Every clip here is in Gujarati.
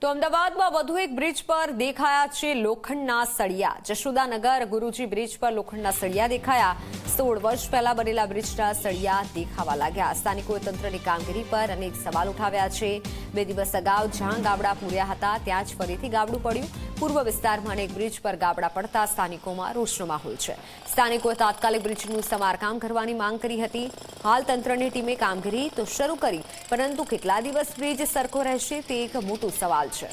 તો અમદાવાદમાં વધુ એક બ્રિજ પર દેખાયા છે લોખંડના સળિયા। જશોદાનગર ગુરુજી બ્રિજ પર લોખંડના સળિયા દેખાયા। 16 વર્ષ પહેલા બનેલા બ્રિજના સળિયા દેખાવા લાગ્યા। સ્થાનિકોએ તંત્રની કામગીરી પર અનેક સવાલ ઉઠાવ્યા છે। 2 દિવસ અગાઉ જ્યાં ગાબડા પૂર્યા હતા ત્યાં જ ફરીથી ગાબડું પડ્યું। પૂર્વ વિસ્તારમાં અનેક બ્રિજ પર ગાબડા પડતા સ્થાનિકોમાં રોષનો માહોલ છે। સ્થાનિકોએ તાત્કાલિક બ્રિજનું સમારકામ કરવાની માંગ કરી હતી। હાલ તંત્રની ટીમે કામગીરી તો શરૂ કરી, પરંતુ કેટલા દિવસ બ્રિજ સરખો રહેશે તે એક મોટો સવાલ છે।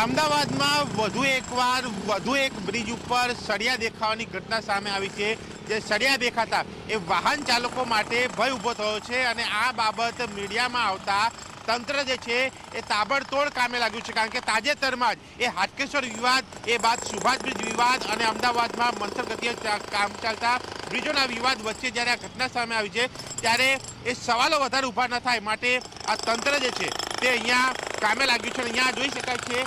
અમદાવાદમાં વધુ એક બ્રિજ ઉપર સળિયા દેખાવાની ઘટના સામે આવી છે। જે સળિયા દેખાતા એ વાહન ચાલકો માટે ભય ઊભો થયો છે અને આ બાબત મીડિયામાં આવતા તંત્ર જે છે એ તાબડતોડ કામે લાગ્યું છે। કારણ કે તાજેતરમાં જ એ હાટકેશ્વર વિવાદ, એ બાદ સુભાષ બ્રિજ વિવાદ અને અમદાવાદમાં મંથર ગતિએ કામ ચાલતા બ્રિજોના વિવાદ વચ્ચે જ્યારે આ ઘટના સામે આવી છે ત્યારે એ સવાલો વધારે ઊભા ન થાય માટે આ તંત્ર જે છે તે અહીંયા કામે લાગ્યું છે। અહીંયા જોઈ શકાય છે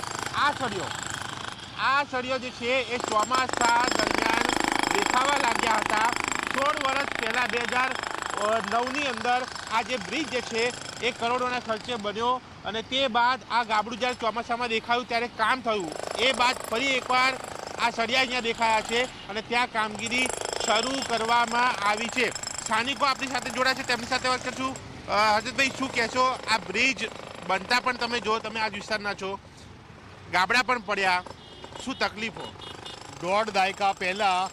આ સળિયો જે છે એ ચોમાસા દરમિયાન દેખાવા લાગ્યા હતા। 16 વર્ષ પહેલા 2009ની અંદર આ જે બ્રિજ જે છે એ કરોડોના ખર્ચે બન્યો અને તે બાદ આ ગાબડું જ્યારે ચોમાસામાં દેખાયું ત્યારે કામ થયું। એ બાદ ફરી એકવાર આ સળિયા અહીંયા દેખાયા છે અને ત્યાં કામગીરી શરૂ કરવામાં આવી છે। સ્થાનિકો આપણી સાથે જોડાયા છે, તેમની સાથે વાત કરશું। હરજતભાઈ, શું કહેશો? આ બ્રિજ બનતા પણ તમે જો, તમે આ વિસ્તારના છો, ગાબડા પણ પડ્યા, શું તકલીફો? 1.5 દાયકા પહેલાં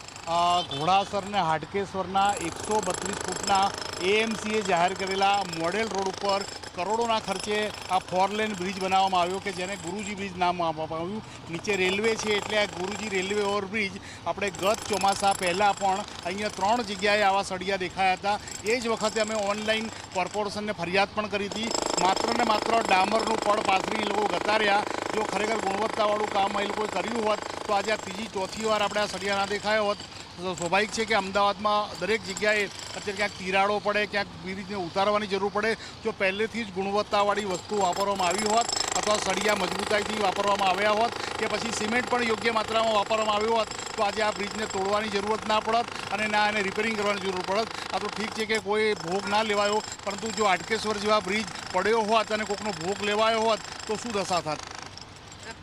ઘોડાસર ને હાટકેશ્વરના 132 ફૂટના એએમસીએ જાહેર કરેલા મોડેલ રોડ ઉપર કરોડોના ખર્ચે આ 4 લેન બ્રિજ બનાવવામાં આવ્યો કે જેને ગુરુજી બ્રિજ નામ આપવામાં આવ્યું। નીચે રેલવે છે એટલે આ ગુરુજી રેલવે ઓવરબ્રિજ આપણે ગત ચોમાસા પહેલાં પણ અહીંયા 3 જગ્યાએ આવા સળિયા દેખાયા હતા। એ જ વખતે અમે ઓનલાઈન કોર્પોરેશનને ફરિયાદ પણ કરી હતી। માત્ર ને માત્ર ડામરનું પડ પાથરી એ લોકો ગતાર્યા। જો ખરેખર ગુણવત્તાવાળું કામ એ લોકોએ કર્યું હોત તો આજે આ 3જી 4થી વાર આપણે આ સળિયા ના દેખાયો હોત। સ્વાભાવિક છે કે અમદાવાદમાં દરેક જગ્યાએ અત્યારે ક્યાંક તિરાડો પડે, ક્યાંક બ્રિજને ઉતારવાની જરૂર પડે। જો પહેલેથી જ ગુણવત્તાવાળી વસ્તુ વાપરવામાં આવી હોત અથવા સળિયા મજબૂતાઈથી વાપરવામાં આવ્યા હોત કે પછી સિમેન્ટ પણ યોગ્ય માત્રામાં વાપરવામાં આવ્યું હોત તો આજે આ બ્રિજને તોડવાની જરૂરત ના પડત અને ના એને રિપેરિંગ કરવાની જરૂર પડત। આ તો ઠીક છે કે કોઈ ભોગ ના લેવાયો, પરંતુ જો હાટકેશ્વર જેવા બ્રિજ પડ્યો હોત અને કોઈકનો ભોગ લેવાયો હોત તો શું દશા થાત?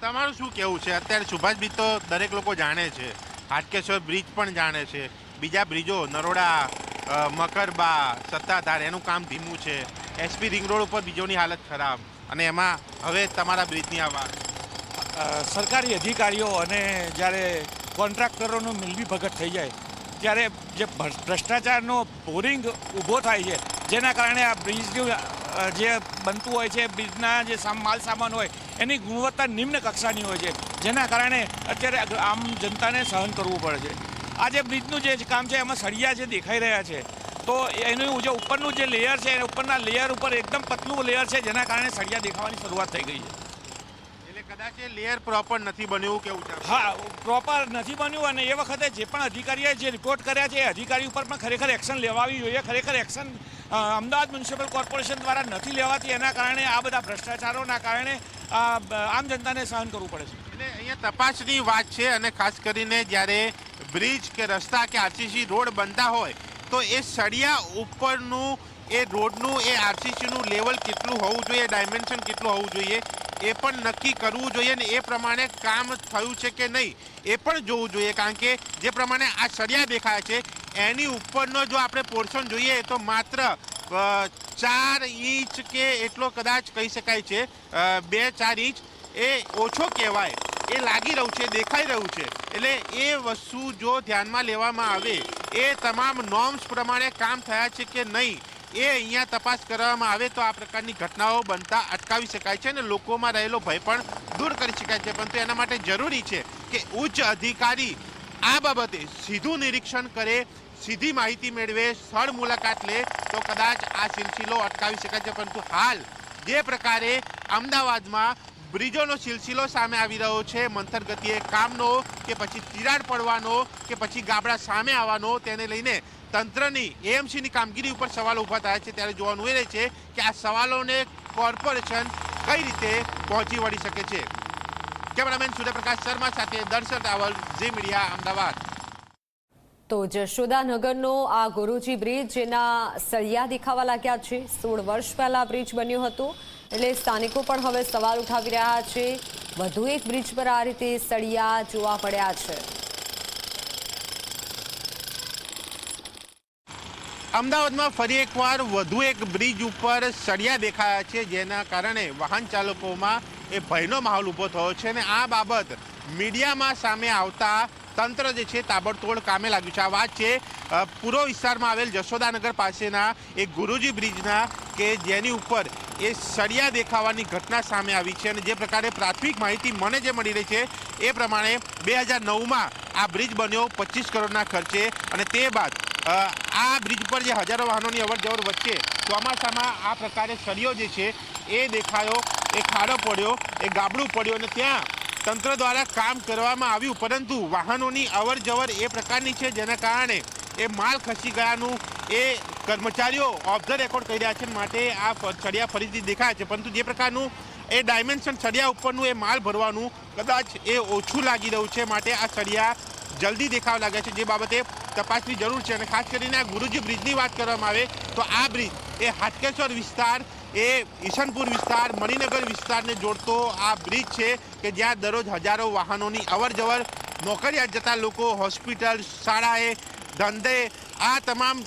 તમારું શું કહેવું છે? અત્યારે સુભાષ બ્રિજ તો દરેક લોકો જાણે છે, હાટકેશ્વર બ્રિજ પણ જાણે છે, બીજા બ્રિજો નરોડા, મકરબા, સત્તાધાર એનું કામ ધીમું છે, એસપી રિંગ રોડ ઉપર બ્રિજોની હાલત ખરાબ, અને એમાં હવે તમારા બ્રિજની આ વાત। સરકારી અધિકારીઓ અને જ્યારે કોન્ટ્રાક્ટરોનો મિલવીભગત થઈ જાય ત્યારે જે ભ્રષ્ટાચારનો બોરિંગ ઊભો થાય છે, જેના કારણે આ બ્રિજનું જે બનતું હોય છે, બ્રિજના જે માલ સામાન હોય એની ગુણવત્તા નિમ્ન કક્ષાની હોય છે, જેના કારણે અત્યારે આમ જનતાને સહન કરવું પડે છે। આ જે બ્રિજનું જે કામ છે એમાં સળિયા જે દેખાઈ રહ્યા છે તો એનું જે ઉપરનું જે લેયર છે, ઉપરના લેયર ઉપર એકદમ પતલું લેયર છે, જેના કારણે સળિયા દેખાવાની શરૂઆત થઈ ગઈ છે। એટલે કદાચ એ લેયર પ્રોપર નથી બન્યું, કેવું છે? હા, પ્રોપર નથી બન્યું અને એ વખતે જે પણ અધિકારીએ જે રિપોર્ટ કર્યા છે એ અધિકારી ઉપર પણ ખરેખર એક્શન લેવાવી જોઈએ। ખરેખર એક્શન અમદાવાદ મ્યુનિસિપલ કોર્પોરેશન દ્વારા નથી લેવાતી, એના કારણે આ બધા ભ્રષ્ટાચારોના કારણે આમ જનતાને સહન કરવું પડે છે। એટલે અહીંયા તપાસની વાત છે અને ખાસ કરીને જ્યારે બ્રિજ કે રસ્તા કે આરસીસી રોડ બનતા હોય તો એ સળિયા ઉપરનું એ રોડનું એ આરસીસીનું લેવલ કેટલું હોવું જોઈએ, ડાયમેન્શન કેટલું હોવું જોઈએ એ પણ નક્કી કરવું જોઈએ ને એ પ્રમાણે કામ થયું છે કે નહીં એ પણ જોવું જોઈએ। કારણ કે જે પ્રમાણે આ સળિયા દેખાય છે એની ઉપરનો જો આપણે પોર્શન જોઈએ તો માત્ર 4 ઇંચ કે એટલો કદાચ કહી શકાય છે, 2-4 ઇંચ એ ઓછો કહેવાય, એ લાગી રહ્યું છે, દેખાઈ રહ્યું છે। એટલે એ વસ્તુ જો ધ્યાનમાં લેવામાં આવે, એ તમામ નોર્મ્સ પ્રમાણે કામ થયા છે કે નહીં એ અહીંયા તપાસ કરવામાં આવે તો આ પ્રકારની ઘટનાઓ બનતા અટકાવી શકાય છે અને લોકોમાં રહેલો ભય પણ દૂર કરી શકાય છે। પરંતુ એના માટે જરૂરી છે કે ઉચ્ચ અધિકારી આ બાબતે સીધું નિરીક્ષણ કરે, સીધી માહિતી મેળવે, સ્થળ મુલાકાત લે તો કદાચ આ સિલસિલો અટકાવી શકાય છે। પરંતુ હાલ જે પ્રકારે અમદાવાદમાં બ્રિજોનો સિલસિલો સામે આવી રહ્યો છે, મંથર ગતિએ કામનો કે પછી તિરાડ પડવાનો કે પછી ગાબડા સામે આવવાનો, તેને લઈને તંત્રની એએમસીની કામગીરી ઉપર સવાલો ઊભા થયા છે। ત્યારે જોવાનું એ રહે છે કે આ સવાલોને કોર્પોરેશન કઈ રીતે પહોંચી વળી શકે છે। કેમેરામેન સૂર્યપ્રકાશ શર્મા સાથે દર્શન રાવલ, ઝી મીડિયા, અમદાવાદ। તો જશોદાનગરનો આ ગુરુજી બ્રિજ જેના સળિયા દેખાવા લાગ્યા છે. 16 વર્ષ પહેલા બ્રિજ બન્યો હતો, એટલે સ્થાનિકો પણ હવે સવાલ ઉઠાવી રહ્યા છે. વધુ એક બ્રિજ પર આ રીતે સળિયા જોવા પડ્યા છે. અમદાવાદમાં ફરી એકવાર વધુ એક બ્રિજ ઉપર સળિયા દેખાયા છે, જેના કારણે વાહન ચાલકોમાં એ ભયનો માહોલ ઊભો થયો છે અને આ બાબત મીડિયામાં સામે આવતા તંત્ર જે છે તાબડતોડ કામે લાગ્યું છે. આ વાત છે પૂર્વ વિસ્તારમાં આવેલ જશોદાનગર પાસેના એક ગુરુજી બ્રિજના કે જેની ઉપર એ સળિયા દેખાવાની ઘટના સામે આવી છે અને જે પ્રકારે પ્રાથમિક માહિતી મને જે મળી રહી છે એ પ્રમાણે 2009માં આ બ્રિજ બન્યો 25 કરોડના ખર્ચે અને તે બાદ આ બ્રિજ પર જે હજારો વાહનોની અવરજવર વચ્ચે ચોમાસામાં આ પ્રકારે સળિયો જે છે એ દેખાયો, એ ખાડો પડ્યો, એ ગાબડું પડ્યું અને ત્યાં તંત્ર દ્વારા કામ કરવામાં આવ્યું, પરંતુ વાહનોની અવરજવર એ પ્રકારની છે જેના કારણે એ માલ ખસી ગયાનું એ કર્મચારીઓ ઓફ ધ રેકોર્ડ કહી રહ્યા છે. માટે આ સળિયા ફરીથી દેખાય છે, પરંતુ જે પ્રકારનું એ ડાયમેન્શન સળિયા ઉપરનું એ માલ ભરવાનું કદાચ એ ઓછું લાગી રહ્યું છે. માટે આ સળિયા જલ્દી દેખાવા લાગ્યા છે, જે બાબતે તપાસની જરૂર છે. અને ખાસ કરીને આ ગુરુજી બ્રિજની વાત કરવામાં આવે તો આ બ્રિજ એ હાટકેશ્વર વિસ્તાર, એ ઈશનપુર વિસ્તાર, મણિનગર વિસ્તારને જોડતો આ બ્રિજ છે કે જ્યાં દરરોજ હજારો વાહનોની અવરજવર, નોકરિયાત જતા લોકો, હોસ્પિટલ, શાળાએ, ધંધે, આ તમામ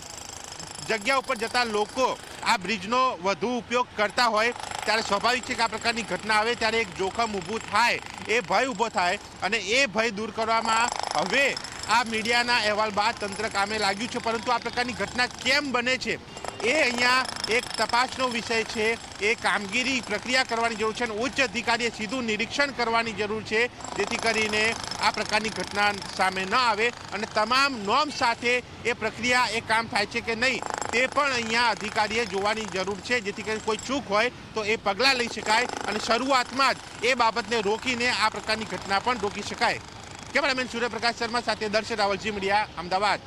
જગ્યા ઉપર જતા લોકો આ બ્રિજનો વધુ ઉપયોગ કરતા હોય ત્યારે સ્વાભાવિક છે કે આ પ્રકારની ઘટના આવે ત્યારે એક જોખમ ઊભું થાય, એ ભય ઊભો થાય અને એ ભય દૂર કરવામાં હવે આ મીડિયાના અહેવાલ બાદ તંત્ર કામે લાગ્યું છે. પરંતુ આ પ્રકારની ઘટના કેમ બને છે એ અહીંયા એક તપાસનો વિષય છે. એ કામગીરી પ્રક્રિયા કરવાની જરૂર છે અને ઉચ્ચ અધિકારીએ સીધું નિરીક્ષણ કરવાની જરૂર છે, જેથી કરીને આ પ્રકારની ઘટના સામે ન આવે અને તમામ નોર્મ સાથે એ પ્રક્રિયા એ કામ થાય છે કે નહીં તે પણ અહીંયા અધિકારીએ જોવાની જરૂર છે, જેથી કરીને કોઈ ચૂક હોય તો એ પગલાં લઈ શકાય અને શરૂઆતમાં જ એ બાબતને રોકીને આ પ્રકારની ઘટના પણ રોકી શકાય. કેમેરામેન સૂર્યપ્રકાશ શર્મા સાથે દર્શન રાવલ, ઝી મીડિયા, અમદાવાદ.